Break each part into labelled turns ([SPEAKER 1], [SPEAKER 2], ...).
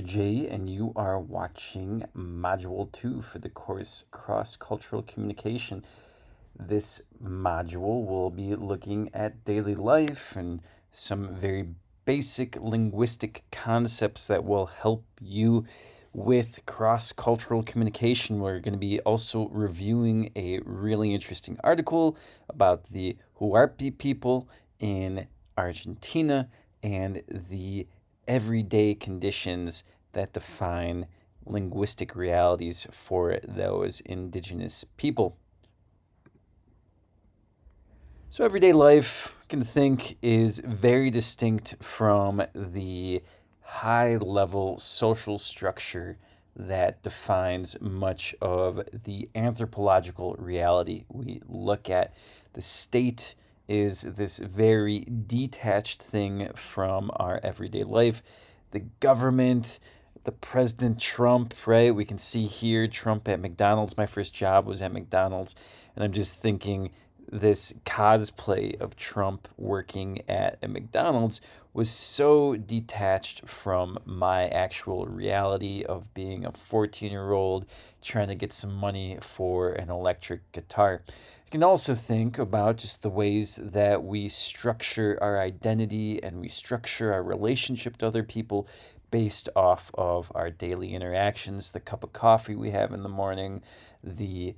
[SPEAKER 1] Jay, and you are watching Module 2 for the course Cross-Cultural Communication. This module will be looking at daily life and some very basic linguistic concepts that will help you with cross-cultural communication. We're going to be also reviewing a really interesting article about the Huarpe people in Argentina and the everyday conditions that define linguistic realities for those indigenous people. So, everyday life, I can think, is very distinct from the high level social structure that defines much of the anthropological reality we look at. The state is this very detached thing from our everyday life. The government, the President Trump, right? We can see here Trump at McDonald's. My first job was at McDonald's, and I'm just thinking this cosplay of Trump working at a McDonald's was so detached from my actual reality of being a 14-year-old trying to get some money for an electric guitar. You can also think about just the ways that we structure our identity and we structure our relationship to other people based off of our daily interactions, the cup of coffee we have in the morning, the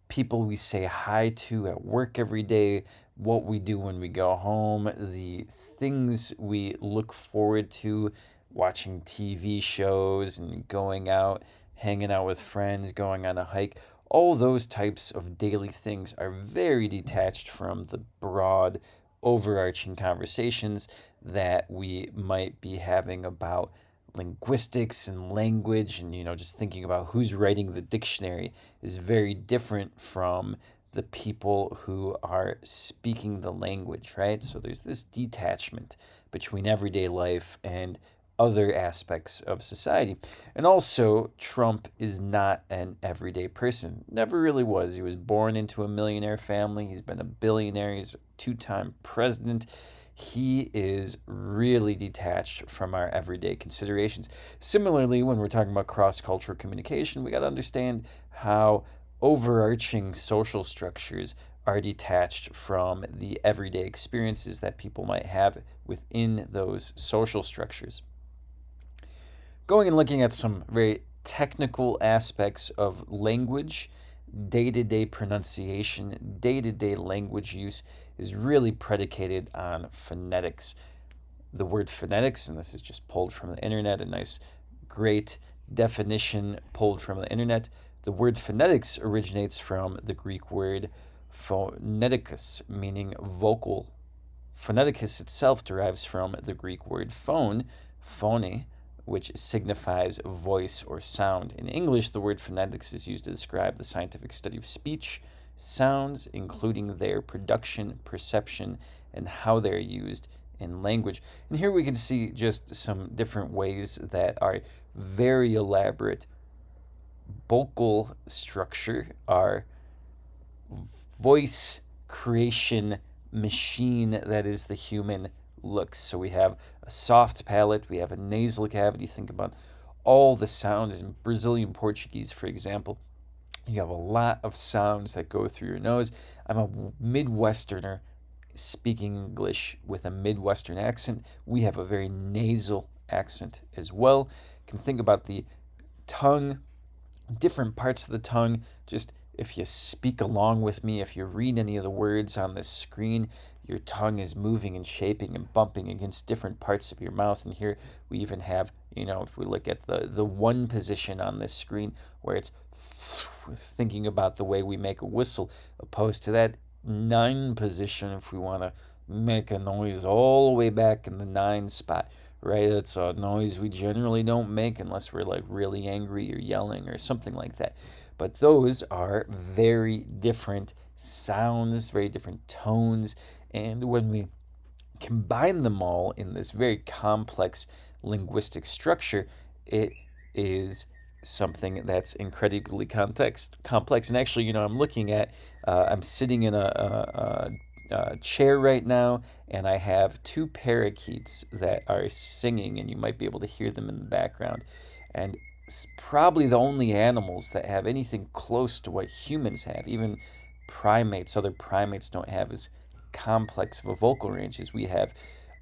[SPEAKER 1] people we say hi to at work every day, what we do when we go home, the things we look forward to, watching TV shows and going out, hanging out with friends, going on a hike. All those types of daily things are very detached from the broad, overarching conversations that we might be having about linguistics and language, and just thinking about who's writing the dictionary is very different from the people who are speaking the language, right? So there's this detachment between everyday life and other aspects of society. And also, Trump is not an everyday person. Never really was. He was born into a millionaire family. He's been a billionaire. He's a two-time president. He is really detached from our everyday considerations. Similarly, when we're talking about cross-cultural communication, we got to understand how overarching social structures are detached from the everyday experiences that people might have within those social structures. Going and looking at some very technical aspects of language, day-to-day pronunciation, day-to-day language use is really predicated on phonetics. The word phonetics, and this is just pulled from the internet, a nice, great definition pulled from the internet. The word phonetics originates from the Greek word phoneticus, meaning vocal. Phoneticus itself derives from the Greek word phone, phone, which signifies voice or sound. In English, the word phonetics is used to describe the scientific study of speech, sounds, including their production, perception, and how they're used in language. And here we can see just some different ways that our very elaborate vocal structure, our voice creation machine that is the human looks. So we have a soft palate, we have a nasal cavity. Think about all the sounds in Brazilian Portuguese, for example. You have a lot of sounds that go through your nose. I'm a Midwesterner speaking English with a Midwestern accent. We have a very nasal accent as well. You can think about the tongue, different parts of the tongue. Just if you speak along with me, if you read any of the words on this screen, your tongue is moving and shaping and bumping against different parts of your mouth. And here we even have, if we look at the one position on this screen where it's thinking about the way we make a whistle, opposed to that 9 position if we want to make a noise all the way back in the 9 spot, right? It's a noise we generally don't make unless we're like really angry or yelling or something like that. But those are very different sounds, very different tones. And when we combine them all in this very complex linguistic structure, it is something that's incredibly complex. And actually, I'm looking at, I'm sitting in a chair right now, and I have two parakeets that are singing, and you might be able to hear them in the background. And probably the only animals that have anything close to what humans have, even primates, other primates don't have as complex of a vocal range as we have,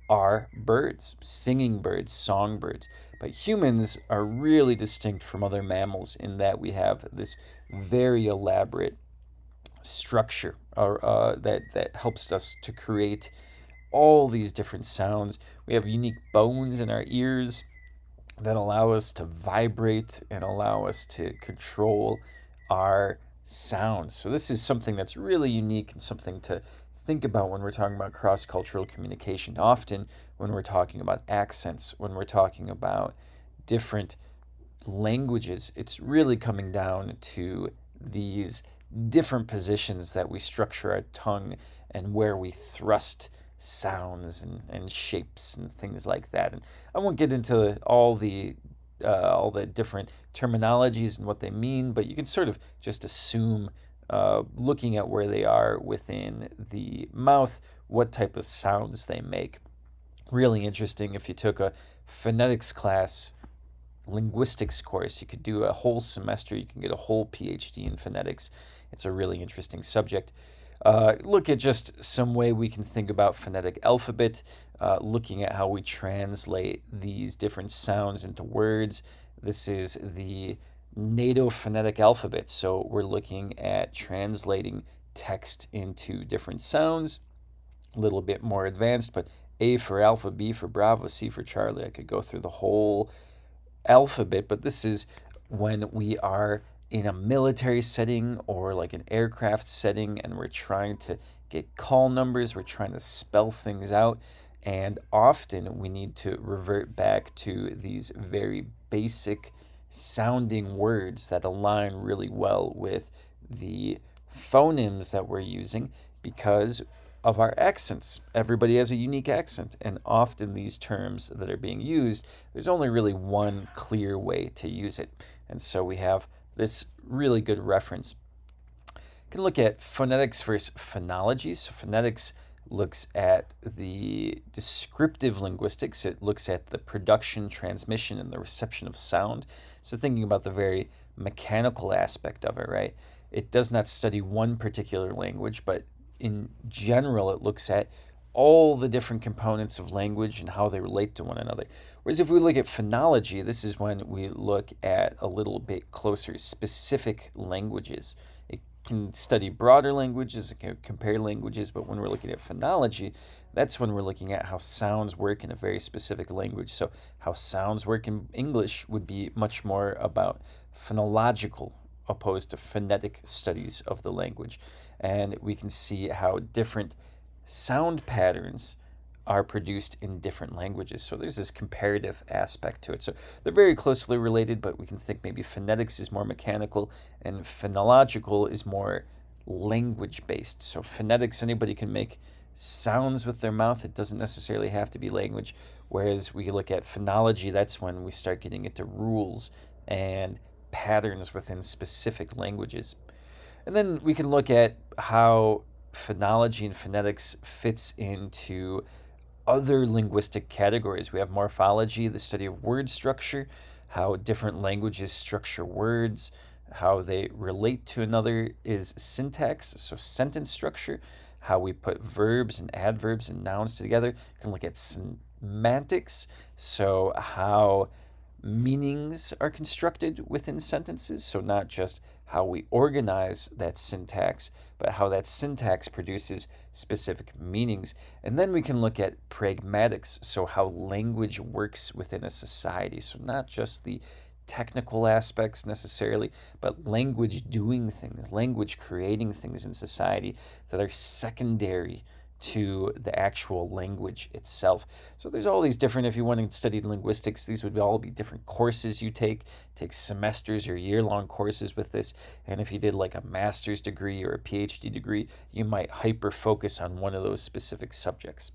[SPEAKER 1] are birds, singing birds, songbirds. But humans are really distinct from other mammals in that we have this very elaborate structure that helps us to create all these different sounds. We have unique bones in our ears that allow us to vibrate and allow us to control our sounds. So this is something that's really unique and something to think about when we're talking about cross-cultural communication. Often when we're talking about accents, when we're talking about different languages, it's really coming down to these different positions that we structure our tongue and where we thrust sounds and shapes and things like that. And I won't get into all the different terminologies and what they mean, but you can sort of just assume, looking at where they are within the mouth, what type of sounds they make. Really interesting. If you took a phonetics class, linguistics course, you could do a whole semester, you can get a whole PhD in phonetics. It's a really interesting subject. Look at just some way we can think about phonetic alphabet, looking at how we translate these different sounds into words. This is the NATO phonetic alphabet, so we're looking at translating text into different sounds. A little bit more advanced, but A for alpha, B for Bravo, C for Charlie. I could go through the whole alphabet, but this is when we are in a military setting or like an aircraft setting and we're trying to get call numbers, we're trying to spell things out, and often we need to revert back to these very basic sounding words that align really well with the phonemes that we're using because of our accents. Everybody has a unique accent, and often these terms that are being used, there's only really one clear way to use it. And so we have this really good reference. You can look at phonetics versus phonology. So phonetics looks at the descriptive linguistics. It looks at the production, transmission, and the reception of sound. So thinking about the very mechanical aspect of it, right? It does not study one particular language, but in general, it looks at all the different components of language and how they relate to one another. Whereas if we look at phonology, this is when we look at a little bit closer specific languages. It can study broader languages, it can compare languages, but when we're looking at phonology, that's when we're looking at how sounds work in a very specific language. So how sounds work in English would be much more about phonological opposed to phonetic studies of the language. And we can see how different sound patterns are produced in different languages. So there's this comparative aspect to it. So they're very closely related, but we can think maybe phonetics is more mechanical and phonological is more language based. So phonetics, anybody can make sounds with their mouth. It doesn't necessarily have to be language. Whereas we look at phonology, that's when we start getting into rules and patterns within specific languages. And then we can look at how phonology and phonetics fits into other linguistic categories. We have morphology, the study of word structure, how different languages structure words, how they relate to another is syntax, so sentence structure, how we put verbs and adverbs and nouns together. You can look at semantics, so how meanings are constructed within sentences, so not just how we organize that syntax, but how that syntax produces specific meanings. And then we can look at pragmatics, so how language works within a society. So not just the technical aspects necessarily, but language doing things, language creating things in society that are secondary to the actual language itself. So there's all these different, if you want to study linguistics, these would all be different courses you take semesters or year-long courses with this. And if you did like a master's degree or a PhD degree, you might hyper-focus on one of those specific subjects.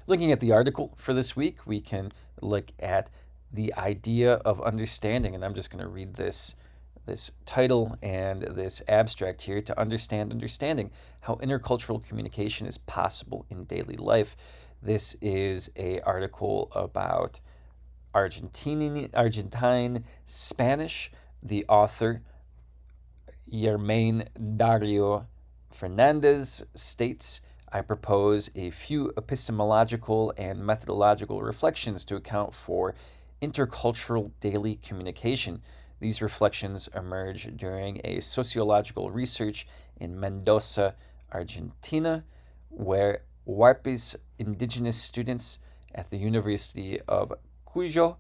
[SPEAKER 1] Looking at the article for this week, we can look at the idea of understanding, and I'm just going to read this this title and this abstract here to understanding how intercultural communication is possible in daily life. This is a article about Argentine Spanish. The author, Yermain Dario Fernandez, states, I propose a few epistemological and methodological reflections to account for intercultural daily communication. These reflections emerge during a sociological research in Mendoza, Argentina, where Huarpes indigenous students at the University of Cuyo,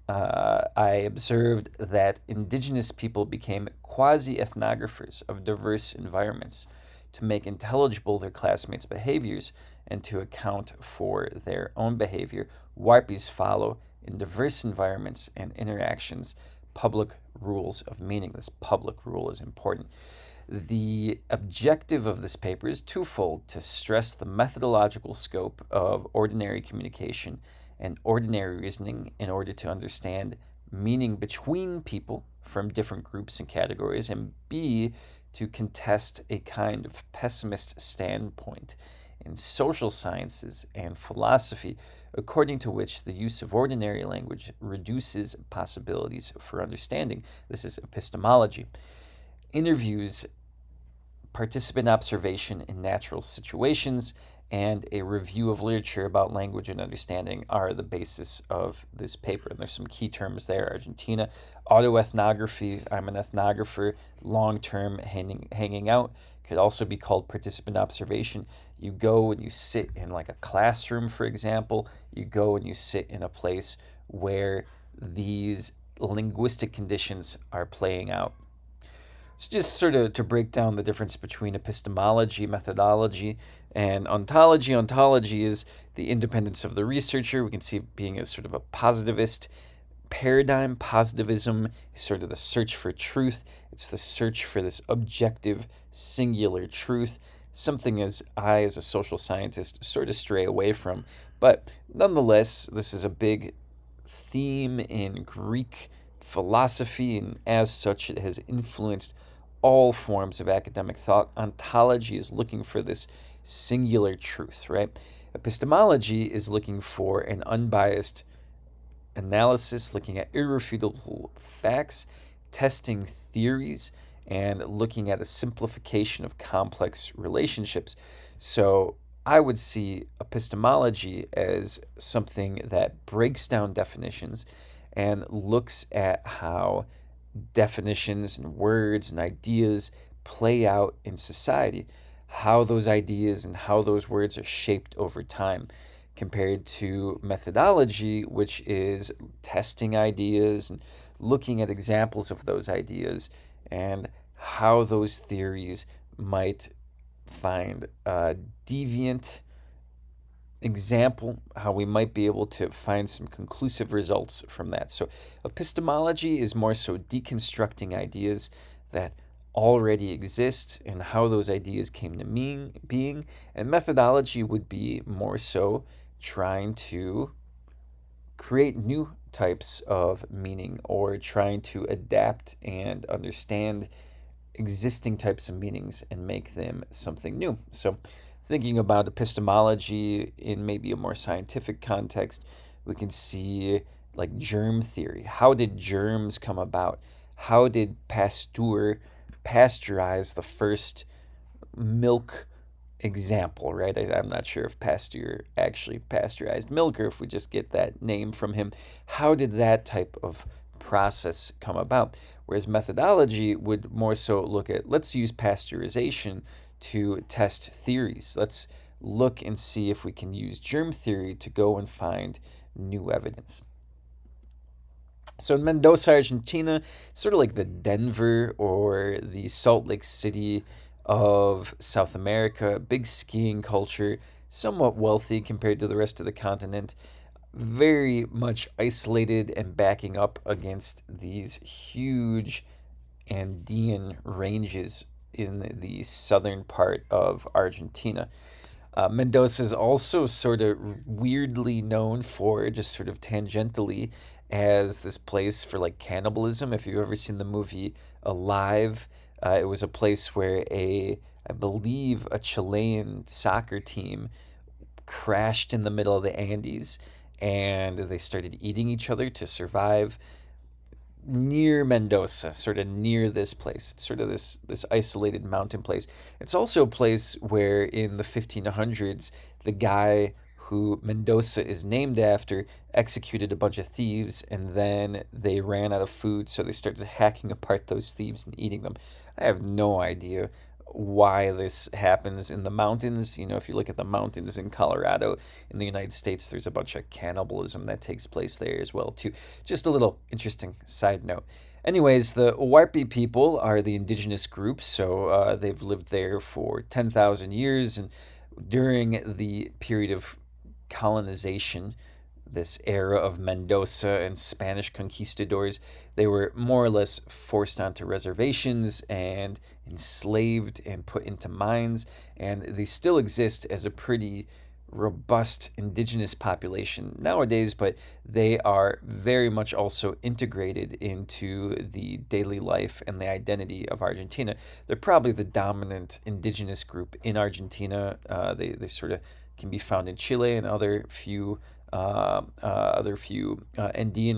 [SPEAKER 1] I observed that indigenous people became quasi-ethnographers of diverse environments to make intelligible their classmates' behaviors and to account for their own behavior. Warpies follow in diverse environments and interactions public rules of meaning. This public rule is important. The objective of this paper is twofold: to stress the methodological scope of ordinary communication and ordinary reasoning in order to understand meaning between people from different groups and categories, and B, to contest a kind of pessimist standpoint in social sciences and philosophy, according to which the use of ordinary language reduces possibilities for understanding. This is epistemology. Interviews, participant observation in natural situations, and a review of literature about language and understanding are the basis of this paper. And there's some key terms there: Argentina, autoethnography, I'm an ethnographer, long-term hanging out, could also be called participant observation. You go and you sit in like a classroom, for example. You go and you sit in a place where these linguistic conditions are playing out. So just sort of to break down the difference between epistemology, methodology, and ontology. Ontology is the independence of the researcher. We can see it being a sort of a positivist paradigm. Positivism is sort of the search for truth. It's the search for this objective, singular truth, something as I, as a social scientist, sort of stray away from. But nonetheless, this is a big theme in Greek philosophy, and as such, it has influenced all forms of academic thought. Ontology is looking for this singular truth, right? Epistemology is looking for an unbiased analysis, looking at irrefutable facts, testing theories, and looking at a simplification of complex relationships. So I would see epistemology as something that breaks down definitions and looks at how definitions and words and ideas play out in society, how those ideas and how those words are shaped over time, compared to methodology, which is testing ideas and looking at examples of those ideas and how those theories might find a deviant example, how we might be able to find some conclusive results from that. So epistemology is more so deconstructing ideas that already exist and how those ideas came to being, and methodology would be more so trying to create new types of meaning or trying to adapt and understand existing types of meanings and make them something new. So thinking about epistemology in maybe a more scientific context, we can see like germ theory. How did germs come about? How did Pasteur pasteurize the first milk example, right? I'm not sure if Pasteur actually pasteurized milk or if we just get that name from him. How did that type of process come about? Whereas methodology would more so look at, let's use pasteurization to test theories. Let's look and see if we can use germ theory to go and find new evidence. So in Mendoza, Argentina, sort of like the Denver or the Salt Lake City of South America, big skiing culture, somewhat wealthy compared to the rest of the continent, very much isolated and backing up against these huge Andean ranges in the southern part of Argentina. Mendoza is also sort of weirdly known for, just sort of tangentially, as this place for like cannibalism. If you've ever seen the movie Alive, it was a place where I believe, a Chilean soccer team crashed in the middle of the Andes, and they started eating each other to survive near Mendoza, sort of near this place. It's sort of this isolated mountain place. It's also a place where in the 1500s, the guy who Mendoza is named after executed a bunch of thieves, and then they ran out of food, so they started hacking apart those thieves and eating them. I have no idea why this happens in the mountains. If you look at the mountains in Colorado in the United States, there's a bunch of cannibalism that takes place there as well too. Just a little interesting side note. Anyways, the Warpi people are the indigenous group, so they've lived there for 10,000 years, and during the period of colonization, this era of Mendoza and Spanish conquistadors, they were more or less forced onto reservations and enslaved and put into mines, and they still exist as a pretty robust indigenous population nowadays, but they are very much also integrated into the daily life and the identity of Argentina. They're probably the dominant indigenous group in Argentina. They sort of can be found in Chile and other few Andean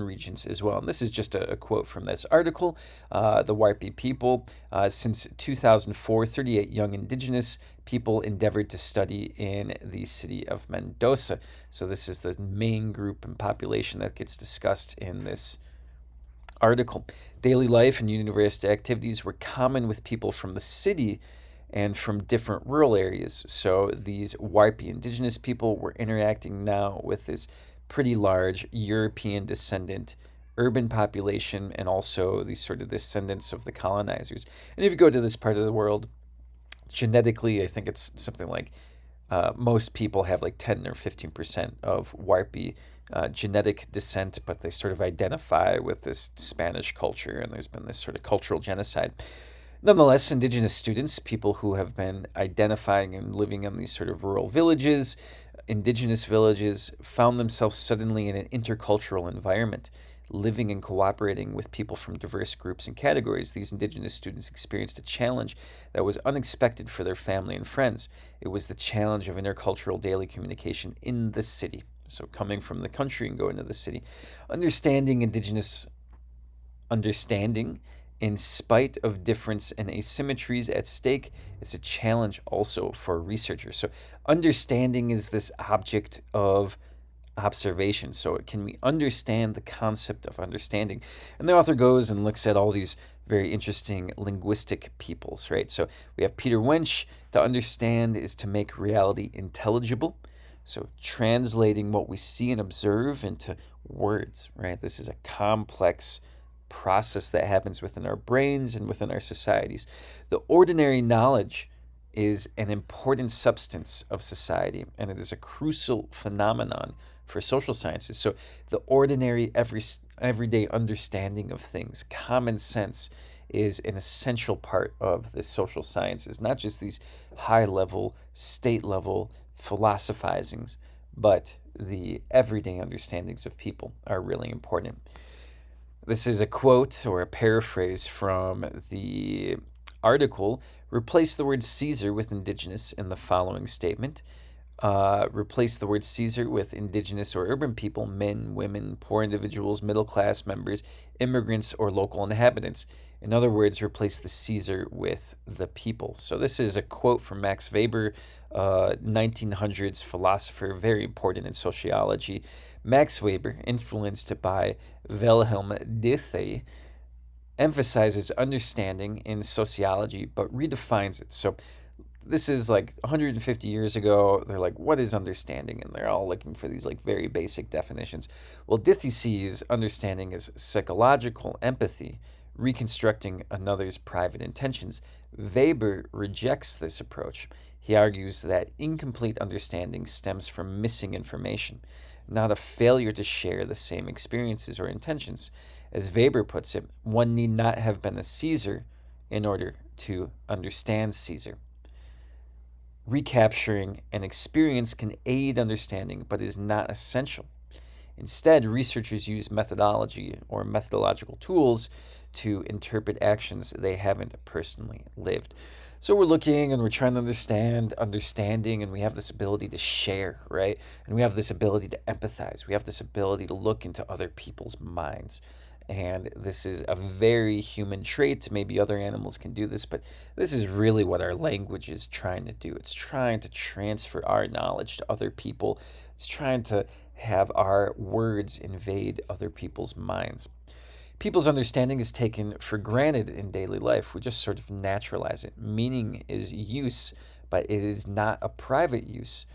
[SPEAKER 1] regions as well. And this is just a quote from this article. The Warpi people, since 2004, 38 young indigenous people endeavored to study in the city of Mendoza. So this is the main group and population that gets discussed in this article. Daily life and university activities were common with people from the city and from different rural areas. So these Warpi indigenous people were interacting now with this pretty large European descendant urban population, and also these sort of descendants of the colonizers. And if you go to this part of the world, genetically, I think it's something like most people have like 10 or 15% of Warpi genetic descent, but they sort of identify with this Spanish culture, and there's been this sort of cultural genocide. Nonetheless, indigenous students, people who have been identifying and living in these sort of rural villages, indigenous villages, found themselves suddenly in an intercultural environment, living and cooperating with people from diverse groups and categories. These indigenous students experienced a challenge that was unexpected for their family and friends. It was the challenge of intercultural daily communication in the city. So coming from the country and going to the city. Understanding in spite of difference and asymmetries at stake is a challenge also for researchers. So understanding is this object of observation. So can we understand the concept of understanding? And the author goes and looks at all these very interesting linguistic peoples, right? So we have Peter Wench. To understand is to make reality intelligible. So translating what we see and observe into words, right? This is a complex process that happens within our brains and within our societies. The ordinary knowledge is an important substance of society, and it is a crucial phenomenon for social sciences. So the ordinary, everyday understanding of things, common sense, is an essential part of the social sciences, not just these high-level, state-level philosophizings, but the everyday understandings of people are really important. This is a quote or a paraphrase from the article. Replace the word Caesar with indigenous in the following statement. Replace the word Caesar with indigenous or urban people, men, women, poor individuals, middle class members, immigrants, or local inhabitants. In other words, replace the Caesar with the people. So this is a quote from Max Weber, 1900s philosopher, very important in sociology. Max Weber, influenced by Wilhelm Dilthey, emphasizes understanding in sociology, but redefines it. So this is like 150 years ago. They're like, what is understanding? And they're all looking for these like very basic definitions. Well, Dilthey sees understanding as psychological empathy, reconstructing another's private intentions. Weber rejects this approach. He argues that incomplete understanding stems from missing information, not a failure to share the same experiences or intentions. As Weber puts it, one need not have been a Caesar in order to understand Caesar. Recapturing an experience can aid understanding, but is not essential. Instead, researchers use methodology or methodological tools to interpret actions they haven't personally lived. So we're looking and we're trying to understanding, and we have this ability to share, right? And we have this ability to empathize. We have this ability to look into other people's minds. And this is a very human trait. Maybe other animals can do this, but this is really what our language is trying to do. It's trying to transfer our knowledge to other people. It's trying to have our words invade other people's minds. People's understanding is taken for granted in daily life. We just sort of naturalize it. Meaning is use, but it is not a private use.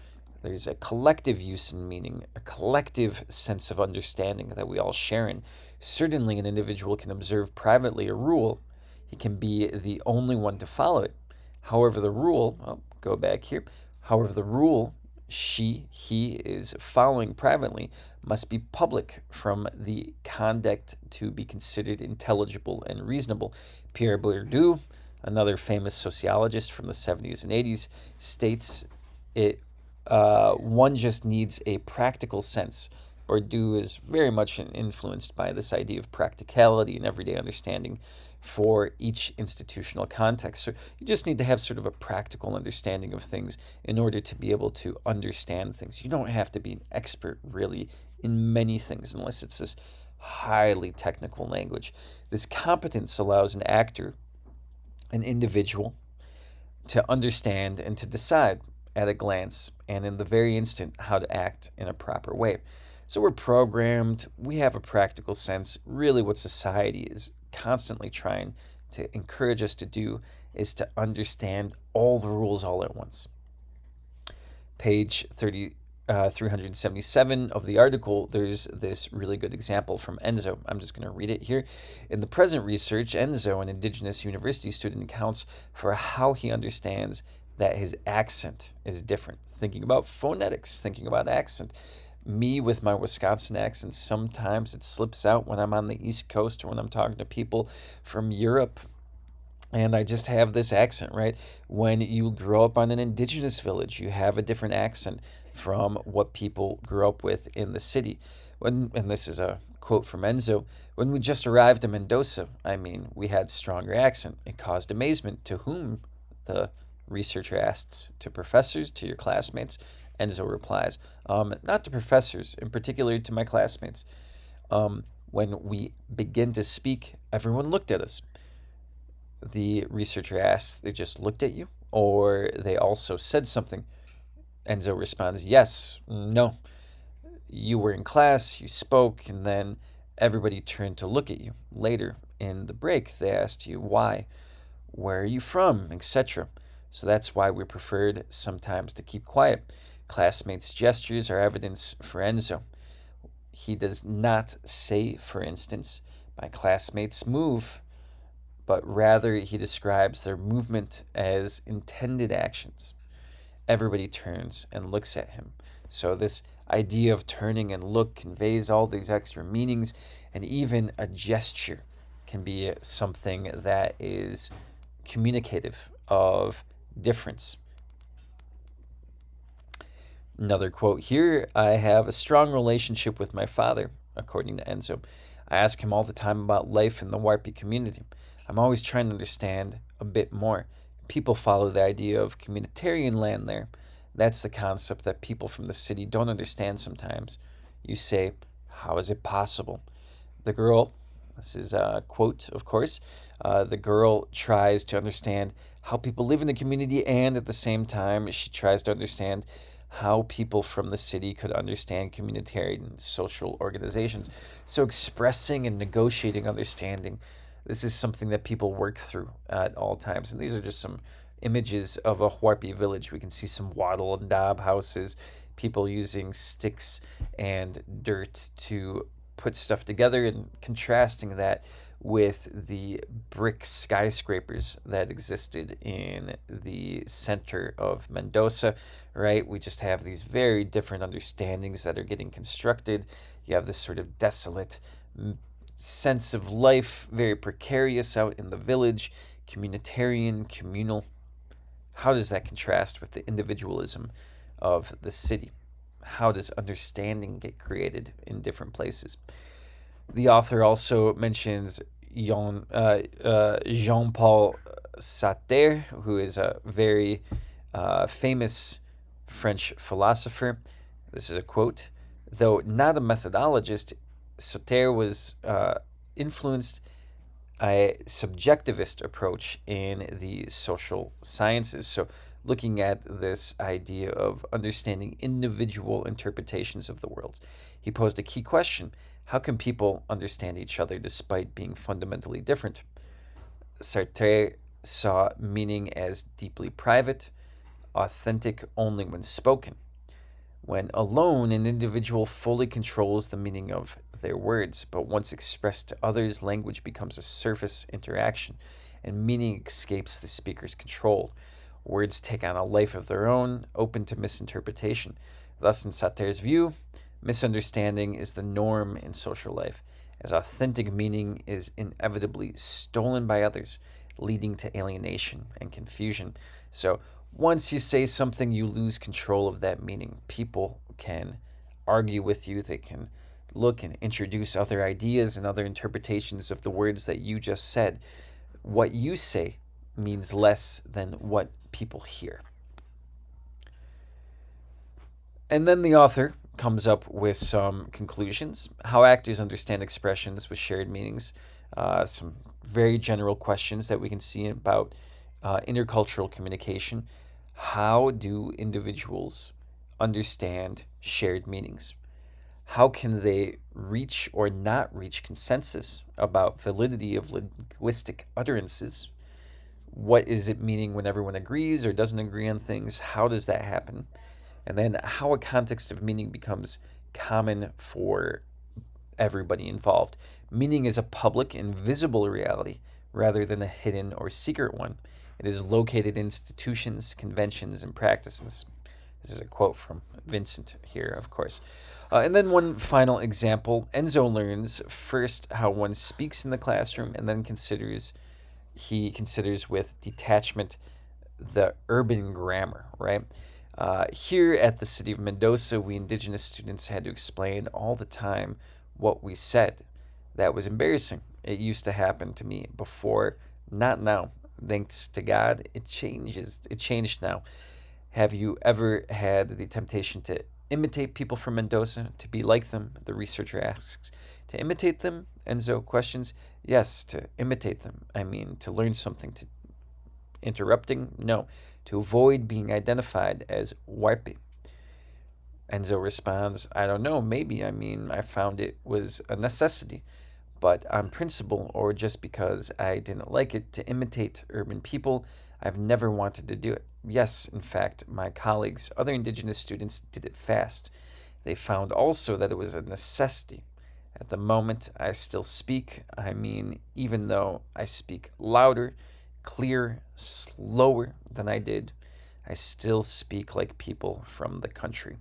[SPEAKER 1] There's a collective use in meaning, a collective sense of understanding that we all share in. Certainly, an individual can observe privately a rule. He can be the only one to follow it. However, the rule, go back here. However, the rule he is following privately must be public from the conduct to be considered intelligible and reasonable. Pierre Bourdieu, another famous sociologist from the 70s and 80s, states it one just needs a practical sense. Bourdieu is very much influenced by this idea of practicality and everyday understanding for each institutional context. So you just need to have sort of a practical understanding of things in order to be able to understand things. You don't have to be an expert really in many things unless it's this highly technical language. This competence allows an actor, an individual, to understand and to decide at a glance and in the very instant how to act in a proper way. So we're programmed, we have a practical sense. Really, what society is constantly trying to encourage us to do is to understand all the rules all at once. Page 377 of the article, there's this really good example from Enzo. I'm just going to read it here. In the present research, Enzo, an Indigenous university student, accounts for how he understands that his accent is different. Thinking about phonetics, thinking about accent. Me with my Wisconsin accent, sometimes it slips out when I'm on the East Coast or when I'm talking to people from Europe. And I just have this accent, right? When you grow up on an indigenous village, you have a different accent from what people grew up with in the city. And this is a quote from Enzo, when we just arrived in Mendoza, we had stronger accent. It caused amazement. To whom? The researcher asks. To professors, to your classmates? Enzo replies, not to professors, in particular to my classmates. When we begin to speak, everyone looked at us. The researcher asks, they just looked at you? Or they also said something? Enzo responds, yes, no. You were in class, you spoke, and then everybody turned to look at you. Later, in the break, they asked you why, where are you from, etc. So that's why we preferred sometimes to keep quiet. Classmates' gestures are evidence for Enzo. He does not say, for instance, my classmates move, but rather he describes their movement as intended actions. Everybody turns and looks at him. So this idea of turning and look conveys all these extra meanings, and even a gesture can be something that is communicative of difference. Another quote here, I have a strong relationship with my father, according to Enzo. I ask him all the time about life in the Warpi community. I'm always trying to understand a bit more. People follow the idea of communitarian land there. That's the concept that people from the city don't understand sometimes. You say, how is it possible? The girl, this is a quote, of course, the girl tries to understand how people live in the community, and at the same time, she tries to understand how people from the city could understand communitarian social organizations. So expressing and negotiating understanding, this is something that people work through at all times. And these are just some images of a Huarpi village. We can see some wattle and daub houses, people using sticks and dirt to put stuff together, and contrasting that with the brick skyscrapers that existed in the center of Mendoza, right? We just have these very different understandings that are getting constructed. You have this sort of desolate sense of life, very precarious out in the village, communitarian, communal. How does that contrast with the individualism of the city? How does understanding get created in different places? The author also mentions Jean-Paul Sartre, who is a very famous French philosopher. This is a quote. Though not a methodologist, Sartre was influenced a subjectivist approach in the social sciences. So, looking at this idea of understanding individual interpretations of the world, he posed a key question: how can people understand each other despite being fundamentally different? Sartre saw meaning as deeply private, authentic only when spoken. When alone, an individual fully controls the meaning of their words, but once expressed to others, language becomes a surface interaction, and meaning escapes the speaker's control. Words take on a life of their own, open to misinterpretation. Thus, in Sartre's view, misunderstanding is the norm in social life, as authentic meaning is inevitably stolen by others, leading to alienation and confusion. So, once you say something, you lose control of that meaning. People can argue with you, they can look and introduce other ideas and other interpretations of the words that you just said. What you say means less than what people hear. And then the author comes up with some conclusions: how actors understand expressions with shared meanings, some very general questions that we can see about intercultural communication. How do individuals understand shared meanings? How can they reach or not reach consensus about validity of linguistic utterances? What is it meaning when everyone agrees or doesn't agree on things? How does that happen? And then how a context of meaning becomes common for everybody involved. Meaning is a public and visible reality rather than a hidden or secret one. It is located in institutions, conventions, and practices. This is a quote from Vincent here, of course. And then one final example: Enzo learns first how one speaks in the classroom, and then he considers with detachment the urban grammar, right? Here at the city of Mendoza, we indigenous students had to explain all the time what we said. That was embarrassing. It used to happen to me before, not now. Thanks to God, it changed now. Have you ever had the temptation to imitate people from Mendoza, to be like them? The researcher asks. To imitate them? Enzo questions. Yes, to imitate them. I mean, to learn something. To interrupting? No. To avoid being identified as Warpe. Enzo responds, I don't know, maybe. I mean, I found it was a necessity. But on principle, or just because I didn't like it to imitate urban people, I've never wanted to do it. Yes, in fact, my colleagues, other indigenous students, did it fast. They found also that it was a necessity. At the moment, I still speak. I mean, even though I speak louder, clearer, slower than I did, I still speak like people from the country.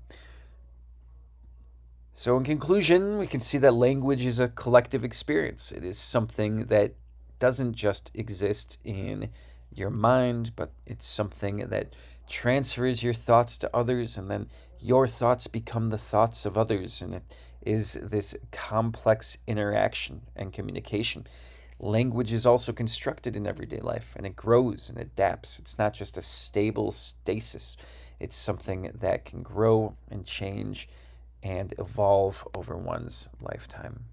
[SPEAKER 1] So, in conclusion, we can see that language is a collective experience. It is something that doesn't just exist in your mind, but it's something that transfers your thoughts to others, and then your thoughts become the thoughts of others. And it is this complex interaction and communication. Language is also constructed in everyday life, and it grows and adapts. It's not just a stable stasis, it's something that can grow and change and evolve over one's lifetime.